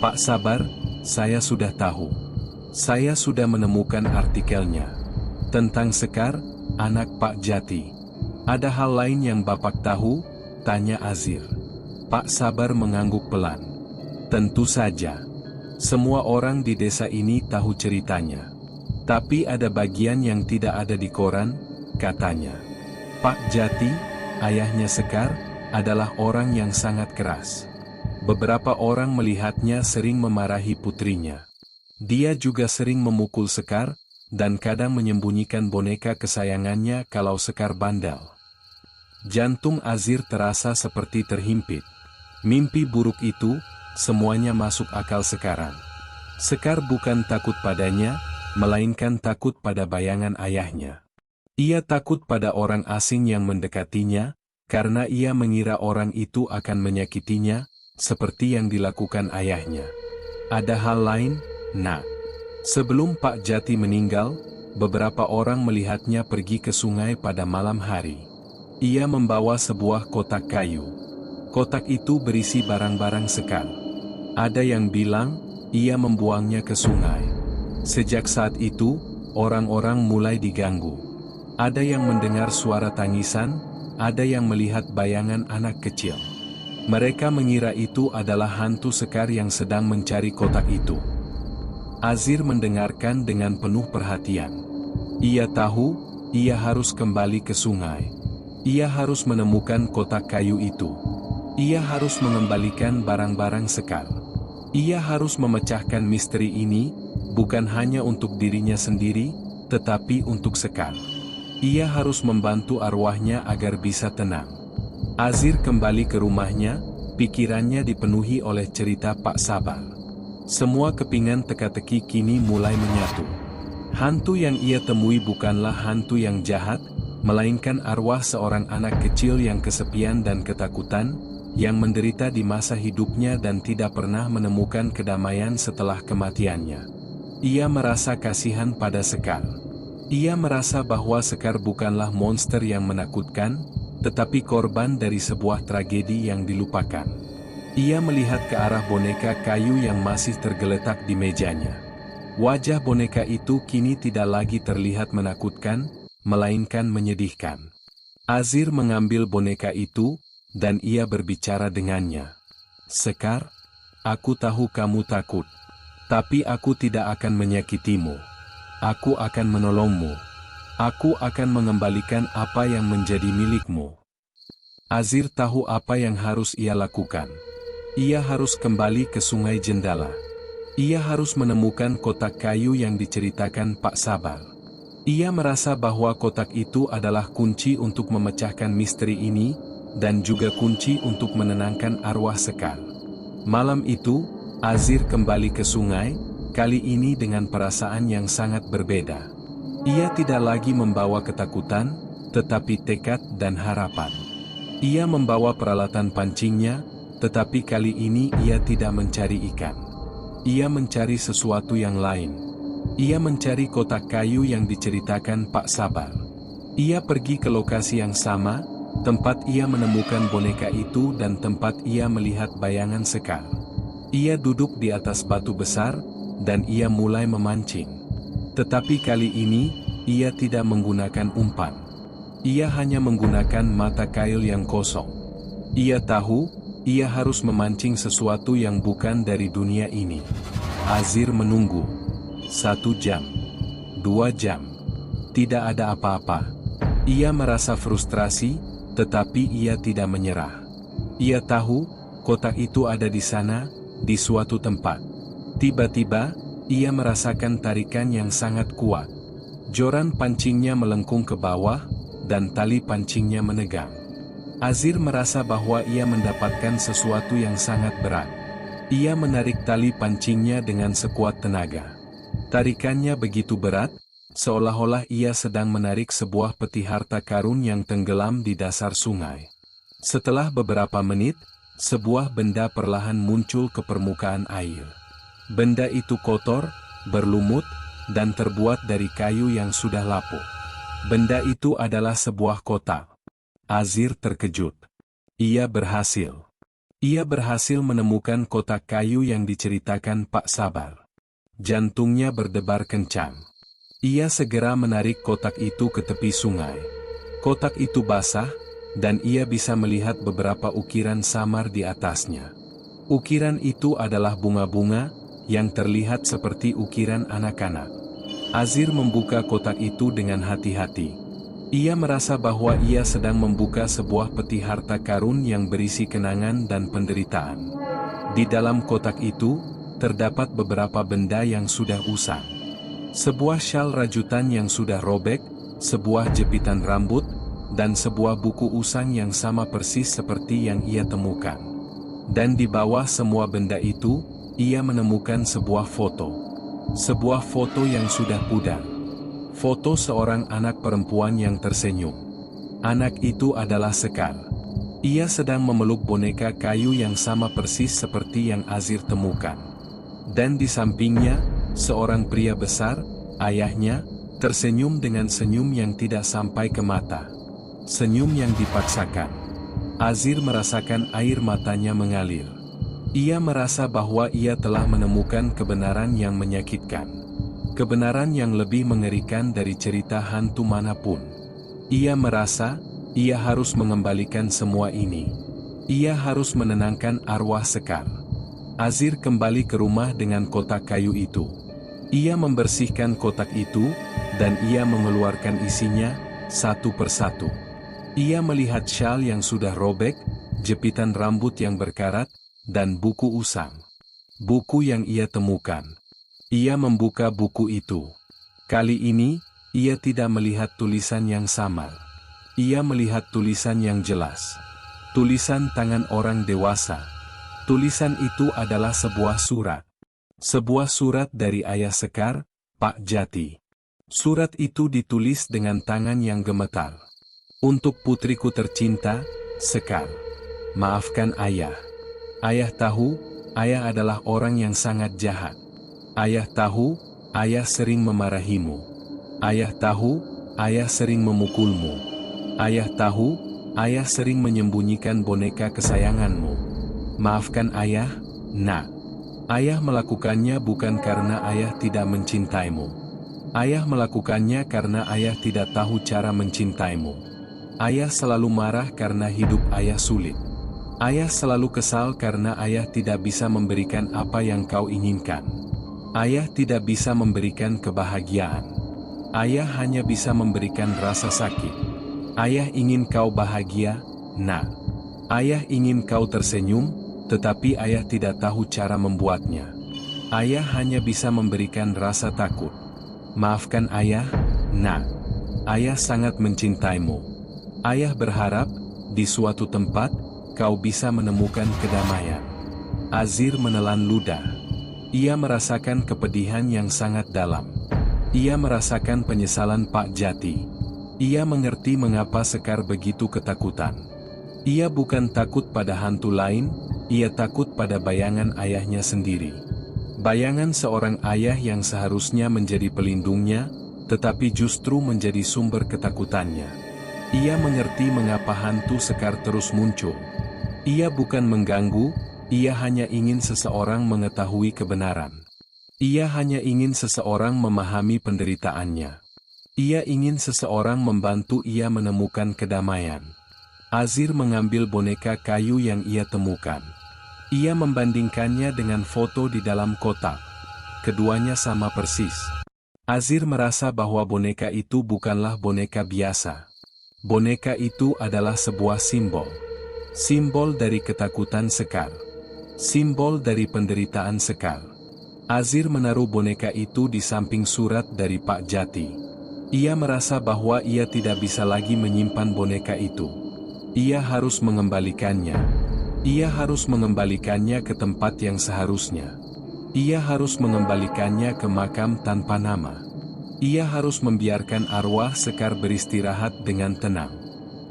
"Pak Sabar, saya sudah tahu. Saya sudah menemukan artikelnya. Tentang Sekar, anak Pak Jati. Ada hal lain yang Bapak tahu?" tanya Azir. Pak Sabar mengangguk pelan. "Tentu saja. Semua orang di desa ini tahu ceritanya. Tapi ada bagian yang tidak ada di koran," katanya. "Pak Jati, ayahnya Sekar, adalah orang yang sangat keras. Beberapa orang melihatnya sering memarahi putrinya. Dia juga sering memukul Sekar, dan kadang menyembunyikan boneka kesayangannya kalau Sekar bandel." Jantung Azir terasa seperti terhimpit. Mimpi buruk itu, semuanya masuk akal sekarang. Sekar bukan takut padanya, melainkan takut pada bayangan ayahnya. Ia takut pada orang asing yang mendekatinya, karena ia mengira orang itu akan menyakitinya, seperti yang dilakukan ayahnya. Ada hal lain, Nak. Sebelum Pak Jati meninggal, beberapa orang melihatnya pergi ke sungai pada malam hari. Ia membawa sebuah kotak kayu. Kotak itu berisi barang-barang Sekar. Ada yang bilang, ia membuangnya ke sungai. Sejak saat itu, orang-orang mulai diganggu. Ada yang mendengar suara tangisan, ada yang melihat bayangan anak kecil. Mereka mengira itu adalah hantu Sekar yang sedang mencari kotak itu. Azir mendengarkan dengan penuh perhatian. Ia tahu, ia harus kembali ke sungai. Ia harus menemukan kotak kayu itu. Ia harus mengembalikan barang-barang Sekar. Ia harus memecahkan misteri ini, bukan hanya untuk dirinya sendiri, tetapi untuk Sekar. Ia harus membantu arwahnya agar bisa tenang. Azir kembali ke rumahnya, pikirannya dipenuhi oleh cerita Pak Sabar. Semua kepingan teka-teki kini mulai menyatu. Hantu yang ia temui bukanlah hantu yang jahat, melainkan arwah seorang anak kecil yang kesepian dan ketakutan, yang menderita di masa hidupnya dan tidak pernah menemukan kedamaian setelah kematiannya. Ia merasa kasihan pada Sekar. Ia merasa bahwa Sekar bukanlah monster yang menakutkan, tetapi korban dari sebuah tragedi yang dilupakan. Ia melihat ke arah boneka kayu yang masih tergeletak di mejanya. Wajah boneka itu kini tidak lagi terlihat menakutkan, melainkan menyedihkan. Azir mengambil boneka itu, dan ia berbicara dengannya. Sekar, aku tahu kamu takut. Tapi aku tidak akan menyakitimu. Aku akan menolongmu. Aku akan mengembalikan apa yang menjadi milikmu. Azir tahu apa yang harus ia lakukan. Ia harus kembali ke Sungai Jendala. Ia harus menemukan kotak kayu yang diceritakan Pak Sabar. Ia merasa bahwa kotak itu adalah kunci untuk memecahkan misteri ini, dan juga kunci untuk menenangkan arwah Sekar. Malam itu, Azir kembali ke sungai, kali ini dengan perasaan yang sangat berbeda. Ia tidak lagi membawa ketakutan, tetapi tekad dan harapan. Ia membawa peralatan pancingnya, tetapi kali ini ia tidak mencari ikan. Ia mencari sesuatu yang lain. Ia mencari kotak kayu yang diceritakan Pak Sabar. Ia pergi ke lokasi yang sama, tempat ia menemukan boneka itu dan tempat ia melihat bayangan Sekar. Ia duduk di atas batu besar, dan ia mulai memancing. Tetapi kali ini, ia tidak menggunakan umpan. Ia hanya menggunakan mata kail yang kosong. Ia tahu, ia harus memancing sesuatu yang bukan dari dunia ini. Azir menunggu. 1 jam. 2 jam. Tidak ada apa-apa. Ia merasa frustrasi, tetapi ia tidak menyerah. Ia tahu, kotak itu ada di sana, di suatu tempat. Tiba-tiba, ia merasakan tarikan yang sangat kuat. Joran pancingnya melengkung ke bawah, dan tali pancingnya menegang. Azir merasa bahwa ia mendapatkan sesuatu yang sangat berat. Ia menarik tali pancingnya dengan sekuat tenaga. Tarikannya begitu berat, seolah-olah ia sedang menarik sebuah peti harta karun yang tenggelam di dasar sungai. Setelah beberapa menit, sebuah benda perlahan muncul ke permukaan air. Benda itu kotor, berlumut, dan terbuat dari kayu yang sudah lapuk. Benda itu adalah sebuah kotak. Azir terkejut. Ia berhasil. Ia berhasil menemukan kotak kayu yang diceritakan Pak Sabar. Jantungnya berdebar kencang. Ia segera menarik kotak itu ke tepi sungai. Kotak itu basah, dan ia bisa melihat beberapa ukiran samar di atasnya. Ukiran itu adalah bunga-bunga, yang terlihat seperti ukiran anak-anak. Azir membuka kotak itu dengan hati-hati. Ia merasa bahwa ia sedang membuka sebuah peti harta karun yang berisi kenangan dan penderitaan. Di dalam kotak itu, terdapat beberapa benda yang sudah usang. Sebuah syal rajutan yang sudah robek, sebuah jepitan rambut, dan sebuah buku usang yang sama persis seperti yang ia temukan. Dan di bawah semua benda itu, ia menemukan sebuah foto. Sebuah foto yang sudah pudar. Foto seorang anak perempuan yang tersenyum. Anak itu adalah Sekar. Ia sedang memeluk boneka kayu yang sama persis seperti yang Azir temukan. Dan di sampingnya, seorang pria besar, ayahnya, tersenyum dengan senyum yang tidak sampai ke mata. Senyum yang dipaksakan. Azir merasakan air matanya mengalir. Ia merasa bahwa ia telah menemukan kebenaran yang menyakitkan. Kebenaran yang lebih mengerikan dari cerita hantu manapun. Ia merasa, ia harus mengembalikan semua ini. Ia harus menenangkan arwah Sekar. Azir kembali ke rumah dengan kotak kayu itu. Ia membersihkan kotak itu, dan ia mengeluarkan isinya, satu persatu. Ia melihat syal yang sudah robek, jepitan rambut yang berkarat, dan buku usang. Buku yang ia temukan. Ia membuka buku itu. Kali ini, ia tidak melihat tulisan yang samar. Ia melihat tulisan yang jelas. Tulisan tangan orang dewasa. Tulisan itu adalah sebuah surat. Sebuah surat dari ayah Sekar, Pak Jati. Surat itu ditulis dengan tangan yang gemetar. Untuk putriku tercinta, Sekar. Maafkan ayah. Ayah tahu, ayah adalah orang yang sangat jahat. Ayah tahu, ayah sering memarahimu. Ayah tahu, ayah sering memukulmu. Ayah tahu, ayah sering menyembunyikan boneka kesayanganmu. Maafkan ayah, nak. Ayah melakukannya bukan karena ayah tidak mencintaimu. Ayah melakukannya karena ayah tidak tahu cara mencintaimu. Ayah selalu marah karena hidup ayah sulit. Ayah selalu kesal karena ayah tidak bisa memberikan apa yang kau inginkan. Ayah tidak bisa memberikan kebahagiaan. Ayah hanya bisa memberikan rasa sakit. Ayah ingin kau bahagia, nak. Ayah ingin kau tersenyum, tetapi ayah tidak tahu cara membuatnya. Ayah hanya bisa memberikan rasa takut. Maafkan ayah, nak. Ayah sangat mencintaimu. Ayah berharap, di suatu tempat, kau bisa menemukan kedamaian. Azir menelan ludah. Ia merasakan kepedihan yang sangat dalam. Ia merasakan penyesalan Pak Jati. Ia mengerti mengapa Sekar begitu ketakutan. Ia bukan takut pada hantu lain, ia takut pada bayangan ayahnya sendiri. Bayangan seorang ayah yang seharusnya menjadi pelindungnya, tetapi justru menjadi sumber ketakutannya. Ia mengerti mengapa hantu Sekar terus muncul. Ia bukan mengganggu, ia hanya ingin seseorang mengetahui kebenaran. Ia hanya ingin seseorang memahami penderitaannya. Ia ingin seseorang membantu ia menemukan kedamaian. Azir mengambil boneka kayu yang ia temukan. Ia membandingkannya dengan foto di dalam kotak. Keduanya sama persis. Azir merasa bahwa boneka itu bukanlah boneka biasa. Boneka itu adalah sebuah simbol. Simbol dari ketakutan Sekar. Simbol dari penderitaan Sekar. Azir menaruh boneka itu di samping surat dari Pak Jati. Ia merasa bahwa ia tidak bisa lagi menyimpan boneka itu. Ia harus mengembalikannya. Ia harus mengembalikannya ke tempat yang seharusnya. Ia harus mengembalikannya ke makam tanpa nama. Ia harus membiarkan arwah Sekar beristirahat dengan tenang.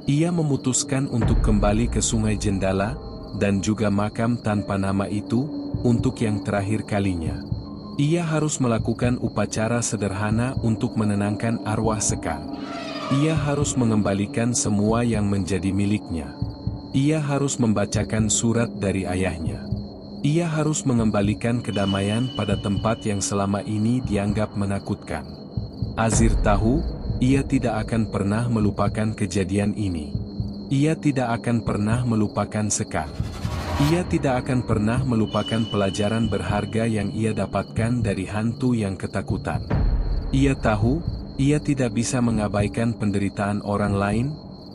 Ia memutuskan untuk kembali ke Sungai Jendala, dan juga makam tanpa nama itu, untuk yang terakhir kalinya. Ia harus melakukan upacara sederhana untuk menenangkan arwah Sekar. Ia harus mengembalikan semua yang menjadi miliknya. Ia harus membacakan surat dari ayahnya. Ia harus mengembalikan kedamaian pada tempat yang selama ini dianggap menakutkan. Azir tahu, ia tidak akan pernah melupakan kejadian ini. Ia tidak akan pernah melupakan Sekar. Ia tidak akan pernah melupakan pelajaran berharga yang ia dapatkan dari hantu yang ketakutan. Ia tahu, ia tidak bisa mengabaikan penderitaan orang lain,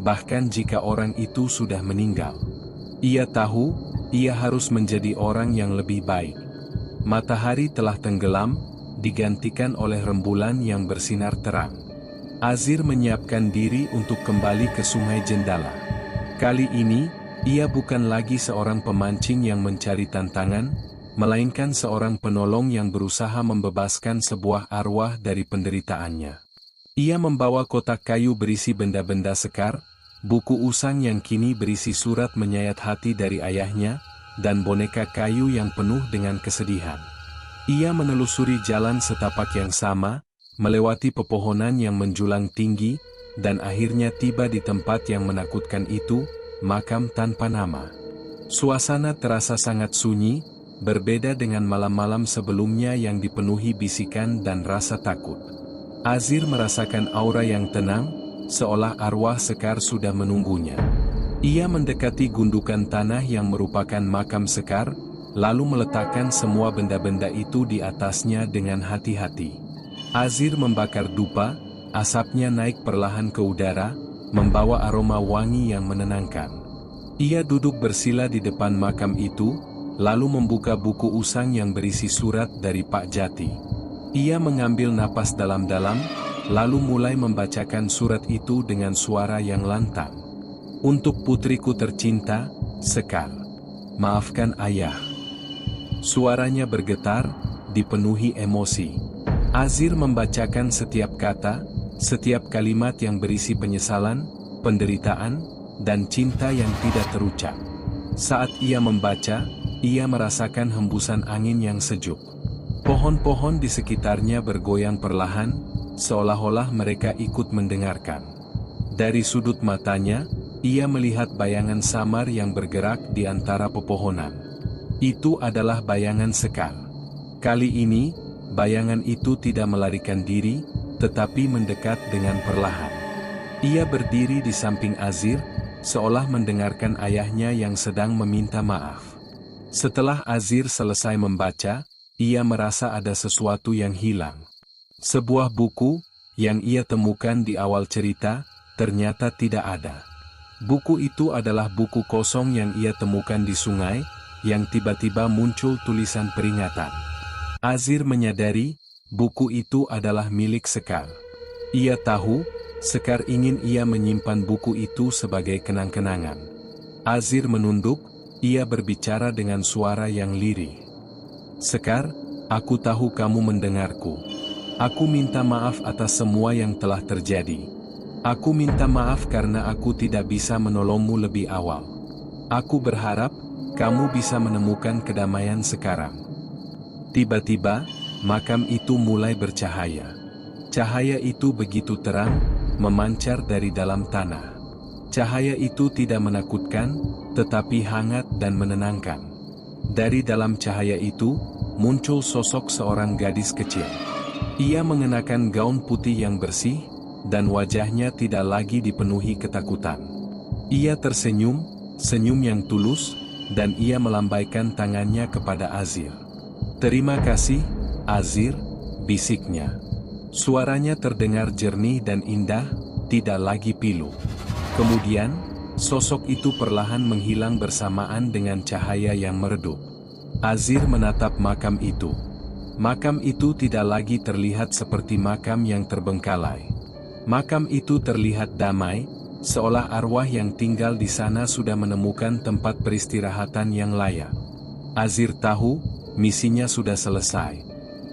bahkan jika orang itu sudah meninggal. Ia tahu, ia harus menjadi orang yang lebih baik. Matahari telah tenggelam, digantikan oleh rembulan yang bersinar terang. Azir menyiapkan diri untuk kembali ke Sungai Jendala. Kali ini, ia bukan lagi seorang pemancing yang mencari tantangan, melainkan seorang penolong yang berusaha membebaskan sebuah arwah dari penderitaannya. Ia membawa kotak kayu berisi benda-benda Sekar, buku usang yang kini berisi surat menyayat hati dari ayahnya, dan boneka kayu yang penuh dengan kesedihan. Ia menelusuri jalan setapak yang sama, melewati pepohonan yang menjulang tinggi, dan akhirnya tiba di tempat yang menakutkan itu, makam tanpa nama. Suasana terasa sangat sunyi, berbeda dengan malam-malam sebelumnya yang dipenuhi bisikan dan rasa takut. Azir merasakan aura yang tenang, seolah arwah Sekar sudah menunggunya. Ia mendekati gundukan tanah yang merupakan makam Sekar, lalu meletakkan semua benda-benda itu di atasnya dengan hati-hati. Azir membakar dupa, asapnya naik perlahan ke udara, membawa aroma wangi yang menenangkan. Ia duduk bersila di depan makam itu, lalu membuka buku usang yang berisi surat dari Pak Jati. Ia mengambil napas dalam-dalam, lalu mulai membacakan surat itu dengan suara yang lantang. Untuk putriku tercinta, Sekar. Maafkan ayah. Suaranya bergetar, dipenuhi emosi. Azir membacakan setiap kata, setiap kalimat yang berisi penyesalan, penderitaan, dan cinta yang tidak terucap. Saat ia membaca, ia merasakan hembusan angin yang sejuk. Pohon-pohon di sekitarnya bergoyang perlahan, seolah-olah mereka ikut mendengarkan. Dari sudut matanya, ia melihat bayangan samar yang bergerak di antara pepohonan. Itu adalah bayangan Sekar. Kali ini, bayangan itu tidak melarikan diri, tetapi mendekat dengan perlahan. Ia berdiri di samping Azir, seolah mendengarkan ayahnya yang sedang meminta maaf. Setelah Azir selesai membaca, ia merasa ada sesuatu yang hilang. Sebuah buku, yang ia temukan di awal cerita, ternyata tidak ada. Buku itu adalah buku kosong yang ia temukan di sungai, yang tiba-tiba muncul tulisan peringatan. Azir menyadari, buku itu adalah milik Sekar. Ia tahu, Sekar ingin ia menyimpan buku itu sebagai kenang-kenangan. Azir menunduk, ia berbicara dengan suara yang lirih. Sekar, aku tahu kamu mendengarku. Aku minta maaf atas semua yang telah terjadi. Aku minta maaf karena aku tidak bisa menolongmu lebih awal. Aku berharap, kamu bisa menemukan kedamaian sekarang. Tiba-tiba, makam itu mulai bercahaya. Cahaya itu begitu terang, memancar dari dalam tanah. Cahaya itu tidak menakutkan, tetapi hangat dan menenangkan. Dari dalam cahaya itu, muncul sosok seorang gadis kecil. Ia mengenakan gaun putih yang bersih, dan wajahnya tidak lagi dipenuhi ketakutan. Ia tersenyum, senyum yang tulus, dan ia melambaikan tangannya kepada Azir. Terima kasih, Azir, bisiknya. Suaranya terdengar jernih dan indah, tidak lagi pilu. Kemudian, sosok itu perlahan menghilang bersamaan dengan cahaya yang meredup. Azir menatap makam itu. Makam itu tidak lagi terlihat seperti makam yang terbengkalai. Makam itu terlihat damai, seolah arwah yang tinggal di sana sudah menemukan tempat peristirahatan yang layak. Azir tahu, misinya sudah selesai.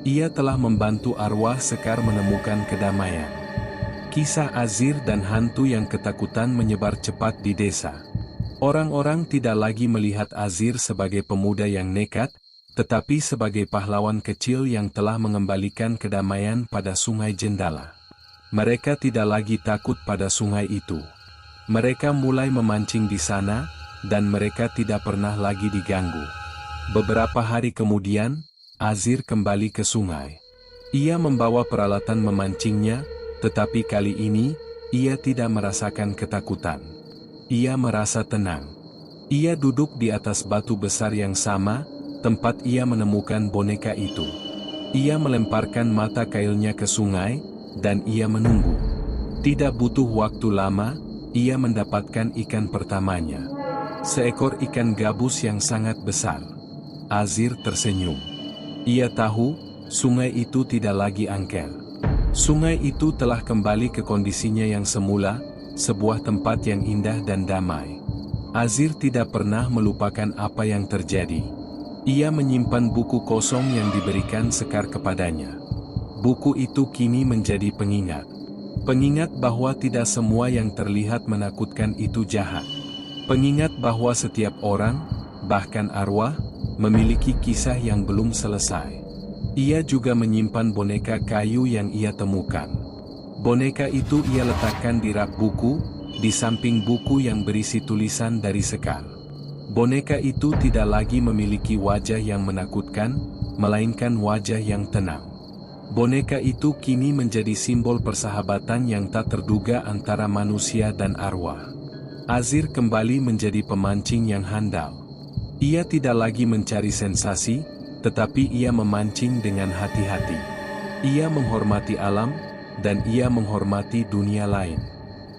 Ia telah membantu arwah Sekar menemukan kedamaian. Kisah Azir dan hantu yang ketakutan menyebar cepat di desa. Orang-orang tidak lagi melihat Azir sebagai pemuda yang nekat, tetapi sebagai pahlawan kecil yang telah mengembalikan kedamaian pada Sungai Jendala. Mereka tidak lagi takut pada sungai itu. Mereka mulai memancing di sana, dan mereka tidak pernah lagi diganggu. Beberapa hari kemudian, Azir kembali ke sungai. Ia membawa peralatan memancingnya, tetapi kali ini, ia tidak merasakan ketakutan. Ia merasa tenang. Ia duduk di atas batu besar yang sama, tempat ia menemukan boneka itu. Ia melemparkan mata kailnya ke sungai, dan ia menunggu. Tidak butuh waktu lama, ia mendapatkan ikan pertamanya. Seekor ikan gabus yang sangat besar. Azir tersenyum. Ia tahu, sungai itu tidak lagi angker. Sungai itu telah kembali ke kondisinya yang semula, sebuah tempat yang indah dan damai. Azir tidak pernah melupakan apa yang terjadi. Ia menyimpan buku kosong yang diberikan Sekar kepadanya. Buku itu kini menjadi pengingat. Pengingat bahwa tidak semua yang terlihat menakutkan itu jahat. Pengingat bahwa setiap orang, bahkan arwah, memiliki kisah yang belum selesai. Ia juga menyimpan boneka kayu yang ia temukan. Boneka itu ia letakkan di rak buku, di samping buku yang berisi tulisan dari Sekar. Boneka itu tidak lagi memiliki wajah yang menakutkan, melainkan wajah yang tenang. Boneka itu kini menjadi simbol persahabatan yang tak terduga antara manusia dan arwah. Azir kembali menjadi pemancing yang handal. Ia tidak lagi mencari sensasi, tetapi ia memancing dengan hati-hati. Ia menghormati alam, dan ia menghormati dunia lain.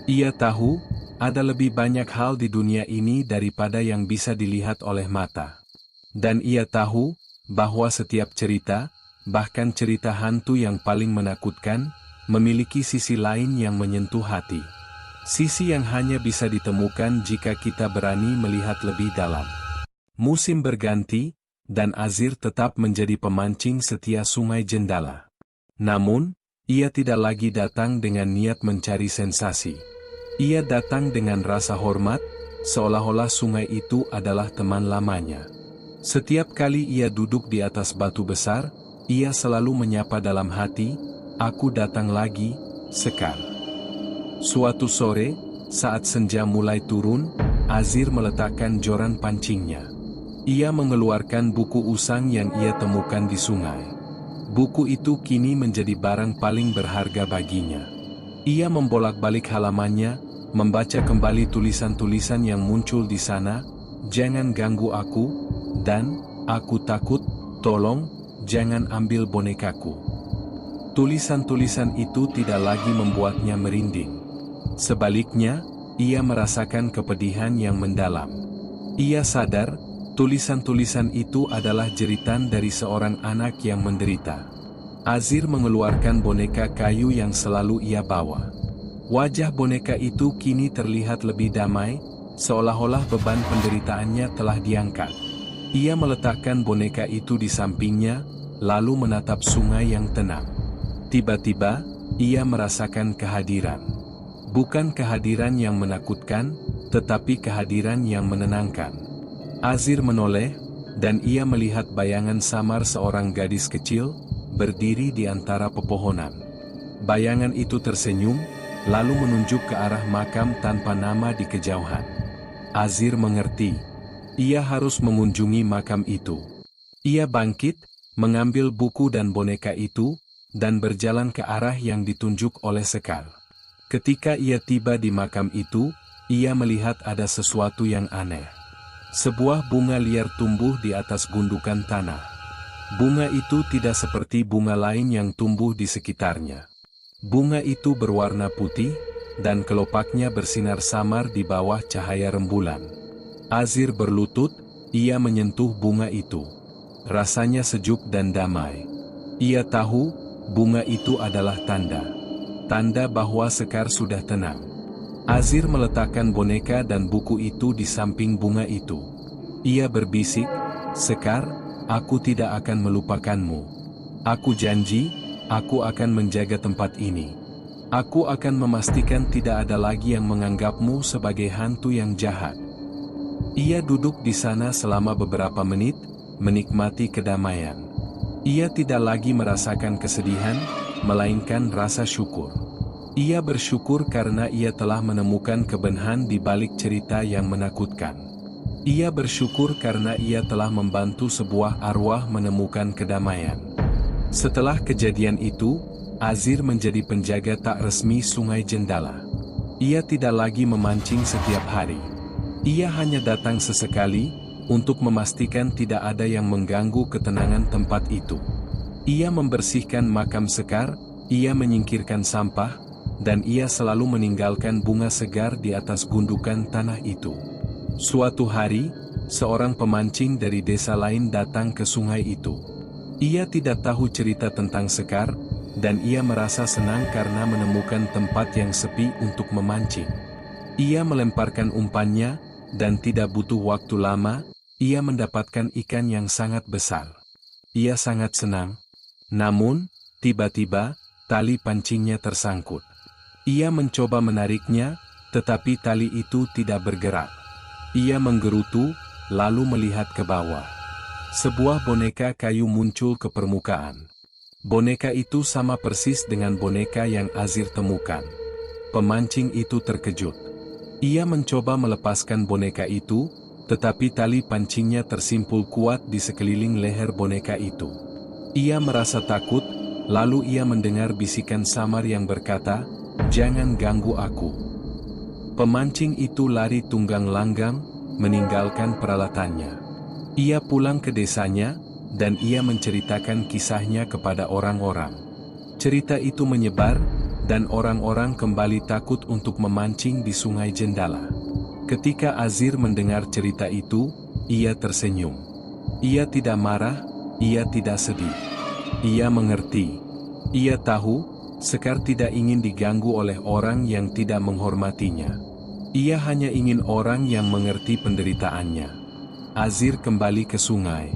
Ia tahu, ada lebih banyak hal di dunia ini daripada yang bisa dilihat oleh mata. Dan ia tahu, bahwa setiap cerita, bahkan cerita hantu yang paling menakutkan, memiliki sisi lain yang menyentuh hati. Sisi yang hanya bisa ditemukan jika kita berani melihat lebih dalam. Musim berganti, dan Azir tetap menjadi pemancing setia Sungai Jendala. Namun, ia tidak lagi datang dengan niat mencari sensasi. Ia datang dengan rasa hormat, seolah-olah sungai itu adalah teman lamanya. Setiap kali ia duduk di atas batu besar, ia selalu menyapa dalam hati, "Aku datang lagi, Sekar." Suatu sore, saat senja mulai turun, Azir meletakkan joran pancingnya. Ia mengeluarkan buku usang yang ia temukan di sungai. Buku itu kini menjadi barang paling berharga baginya. Ia membolak-balik halamannya, membaca kembali tulisan-tulisan yang muncul di sana, "Jangan ganggu aku," dan "Aku takut, tolong, jangan ambil bonekaku." Tulisan-tulisan itu tidak lagi membuatnya merinding. Sebaliknya, ia merasakan kepedihan yang mendalam. Ia sadar, tulisan-tulisan itu adalah jeritan dari seorang anak yang menderita. Azir mengeluarkan boneka kayu yang selalu ia bawa. Wajah boneka itu kini terlihat lebih damai, seolah-olah beban penderitaannya telah diangkat. Ia meletakkan boneka itu di sampingnya, lalu menatap sungai yang tenang. Tiba-tiba, ia merasakan kehadiran. Bukan kehadiran yang menakutkan, tetapi kehadiran yang menenangkan. Azir menoleh, dan ia melihat bayangan samar seorang gadis kecil, berdiri di antara pepohonan. Bayangan itu tersenyum, lalu menunjuk ke arah makam tanpa nama di kejauhan. Azir mengerti. Ia harus mengunjungi makam itu. Ia bangkit, mengambil buku dan boneka itu, dan berjalan ke arah yang ditunjuk oleh Sekar. Ketika ia tiba di makam itu, ia melihat ada sesuatu yang aneh. Sebuah bunga liar tumbuh di atas gundukan tanah. Bunga itu tidak seperti bunga lain yang tumbuh di sekitarnya. Bunga itu berwarna putih, dan kelopaknya bersinar samar di bawah cahaya rembulan. Azir berlutut, ia menyentuh bunga itu. Rasanya sejuk dan damai. Ia tahu, bunga itu adalah tanda bahwa Sekar sudah tenang. Azir meletakkan boneka dan buku itu di samping bunga itu. Ia berbisik, "Sekar, aku tidak akan melupakanmu. Aku janji, aku akan menjaga tempat ini. Aku akan memastikan tidak ada lagi yang menganggapmu sebagai hantu yang jahat." Ia duduk di sana selama beberapa menit, menikmati kedamaian. Ia tidak lagi merasakan kesedihan, melainkan rasa syukur. Ia bersyukur karena ia telah menemukan kebenaran di balik cerita yang menakutkan. Ia bersyukur karena ia telah membantu sebuah arwah menemukan kedamaian. Setelah kejadian itu, Azir menjadi penjaga tak resmi Sungai Jendala. Ia tidak lagi memancing setiap hari. Ia hanya datang sesekali, untuk memastikan tidak ada yang mengganggu ketenangan tempat itu. Ia membersihkan makam Sekar, ia menyingkirkan sampah, dan ia selalu meninggalkan bunga segar di atas gundukan tanah itu. Suatu hari, seorang pemancing dari desa lain datang ke sungai itu. Ia tidak tahu cerita tentang Sekar, dan ia merasa senang karena menemukan tempat yang sepi untuk memancing. Ia melemparkan umpannya, dan tidak butuh waktu lama, ia mendapatkan ikan yang sangat besar. Ia sangat senang. Namun, tiba-tiba, tali pancingnya tersangkut. Ia mencoba menariknya, tetapi tali itu tidak bergerak. Ia menggerutu, lalu melihat ke bawah. Sebuah boneka kayu muncul ke permukaan. Boneka itu sama persis dengan boneka yang Azir temukan. Pemancing itu terkejut. Ia mencoba melepaskan boneka itu, tetapi tali pancingnya tersimpul kuat di sekeliling leher boneka itu. Ia merasa takut, lalu ia mendengar bisikan samar yang berkata, "Jangan ganggu aku." Pemancing itu lari tunggang langgang, meninggalkan peralatannya. Ia pulang ke desanya, dan ia menceritakan kisahnya kepada orang-orang. Cerita itu menyebar, dan orang-orang kembali takut untuk memancing di Sungai Jendala. Ketika Azir mendengar cerita itu, ia tersenyum. Ia tidak marah, ia tidak sedih. Ia mengerti. Ia tahu, Sekar tidak ingin diganggu oleh orang yang tidak menghormatinya. Ia hanya ingin orang yang mengerti penderitaannya. Azir kembali ke sungai.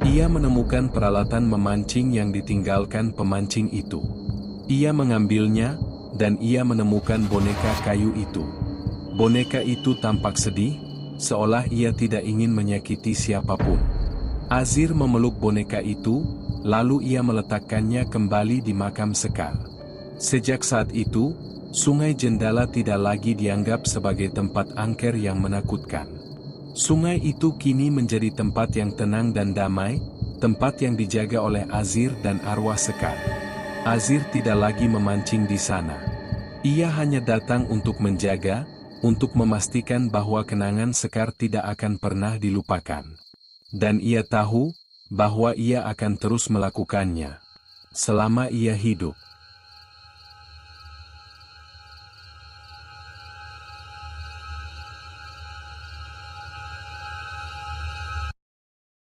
Ia menemukan peralatan memancing yang ditinggalkan pemancing itu. Ia mengambilnya, dan ia menemukan boneka kayu itu. Boneka itu tampak sedih, seolah ia tidak ingin menyakiti siapapun. Azir memeluk boneka itu, lalu ia meletakkannya kembali di makam Sekar. Sejak saat itu, Sungai Jendala tidak lagi dianggap sebagai tempat angker yang menakutkan. Sungai itu kini menjadi tempat yang tenang dan damai, tempat yang dijaga oleh Azir dan arwah Sekar. Azir tidak lagi memancing di sana. Ia hanya datang untuk menjaga, untuk memastikan bahwa kenangan Sekar tidak akan pernah dilupakan. Dan ia tahu, bahwa ia akan terus melakukannya selama ia hidup.